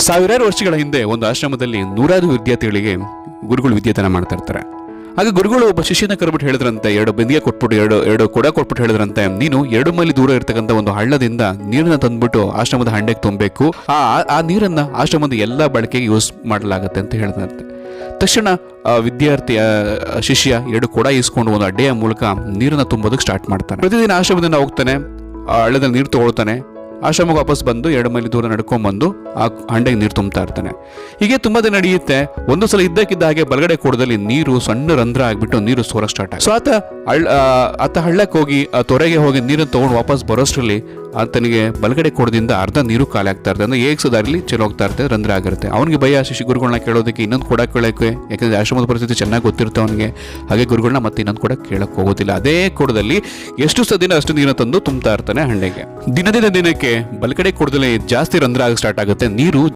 ಸಾವಿರಾರು ವರ್ಷಗಳ ಹಿಂದೆ ಒಂದು ಆಶ್ರಮದಲ್ಲಿ ನೂರಾರು ವಿದ್ಯಾರ್ಥಿಗಳಿಗೆ ಗುರುಗಳು ವಿದ್ಯಾದಾನ ಮಾಡ್ತಾ ಇರ್ತಾರೆ. ಆಗ ಗುರುಗಳು ಒಬ್ಬ ಶಿಷ್ಯನ ಕರೆಬಿಟ್ಟು ಹೇಳಿದ್ರಂತೆ, ಎರಡು ಬಿಂದಿಗೆ ಕೊಟ್ಬಿಟ್ಟು ಎರಡು ಕೊಡ ಕೊಟ್ಬಿಟ್ಟು ಹೇಳಿದ್ರಂತೆ, ನೀನು 2 ಮೈಲಿ ದೂರ ಇರ್ತಕ್ಕಂಥ ಒಂದು ಹಳ್ಳದಿಂದ ನೀರನ್ನ ತಂದ್ಬಿಟ್ಟು ಆಶ್ರಮದ ಹಂಡೆಗೆ ತುಂಬಬೇಕು, ಆ ನೀರನ್ನ ಆಶ್ರಮದ ಎಲ್ಲ ಬಳಕೆಗೆ ಯೂಸ್ ಮಾಡಲಾಗತ್ತೆ ಅಂತ ಹೇಳಿದಂತೆ. ತಕ್ಷಣ ವಿದ್ಯಾರ್ಥಿ ಶಿಷ್ಯ 2 ಕೊಡ ಇಸ್ಕೊಂಡು ಒಂದು ಅಡ್ಡೆಯ ಮೂಲಕ ನೀರನ್ನ ತುಂಬೋದಕ್ಕೆ ಸ್ಟಾರ್ಟ್ ಮಾಡ್ತಾನೆ. ಪ್ರತಿದಿನ ಆಶ್ರಮದಿಂದ ಹೋಗ್ತಾನೆ, ಹಳ್ಳದಲ್ಲಿ ನೀರು ತಗೊಳ್ತಾನೆ, ಆಶ್ರಮಕ್ಕೆ ವಾಪಸ್ ಬಂದು 2 ಮೈಲಿ ದೂರ ನಡ್ಕೊಂಡ್ಬಂದು ಆ ಹಂಡೆಗೆ ನೀರು ತುಂಬ್ತಾ ಇರ್ತಾನೆ. ಹೀಗೆ ತುಂಬಾ ದಿನ ನಡೆಯುತ್ತೆ. ಒಂದು ಸಲ ಇದ್ದಕ್ಕಿದ್ದ ಹಾಗೆ ಬಲಗಡೆ ಕೊಡದಲ್ಲಿ ನೀರು ಸಣ್ಣ ರಂಧ್ರ ಆಗ್ಬಿಟ್ಟು ನೀರು ಸೋರಕ್ಕೆ ಸ್ಟಾರ್ಟ್ ಆಗುತ್ತೆ. ಸೊ ಆತ ಹಳ್ಳಕ್ಕೆ ಹೋಗಿ ಆ ತೊರೆಗೆ ಹೋಗಿ ನೀರನ್ನು ತಗೊಂಡು ವಾಪಸ್ ಬರೋಷ್ಟರಲ್ಲಿ ಆತನಿಗೆ ಬಲಗಡೆ ಕೊಡದಿಂದ ಅರ್ಧ ನೀರು ಖಾಲಿ ಆಗ್ತಾ ಇರ್ತದೆ. ಅಂದ್ರೆ ಏಕ್ಸದಾರಿಲಿ ಚಲೋ ಹೋಗ್ತಾ ಇರ್ತದೆ, ರಂಧ್ರ ಆಗಿರುತ್ತೆ. ಅವನಿಗೆ ಭಯ ಶಿಷ್ಯ ಗುರುಗಳನ್ನ ಕೇಳೋದಕ್ಕೆ, ಇನ್ನೊಂದು ಕೊಡ ಕೇಳೋಕ್ಕೆ, ಯಾಕಂದ್ರೆ ಆಶ್ರಮದ ಪರಿಸ್ಥಿತಿ ಚೆನ್ನಾಗಿ ಗೊತ್ತಿರುತ್ತೆ ಅವನಿಗೆ. ಹಾಗೆ ಗುರುಗಳನ್ನ ಮತ್ತೆ ಇನ್ನೊಂದು ಕೊಡ ಕೇಳಕ್ಕೆ ಹೋಗೋದಿಲ್ಲ. ಅದೇ ಕೊಡದಲ್ಲಿ ಎಷ್ಟು ಸದಿನ ಅಷ್ಟು ನೀರನ್ನು ತಂದು ತುಂಬ್ತಾ ಇರ್ತಾನೆ ಹಂಡೆಗೆ. ದಿನದಿಂದ ದಿನಕ್ಕೆ ಬಲಗಡೆ ಕೊಡದಲ್ಲಿ ಜಾಸ್ತಿ ರಂಧ್ರ ಆಗಿ ಸ್ಟಾರ್ಟ್ ಆಗುತ್ತೆ. ನೀರು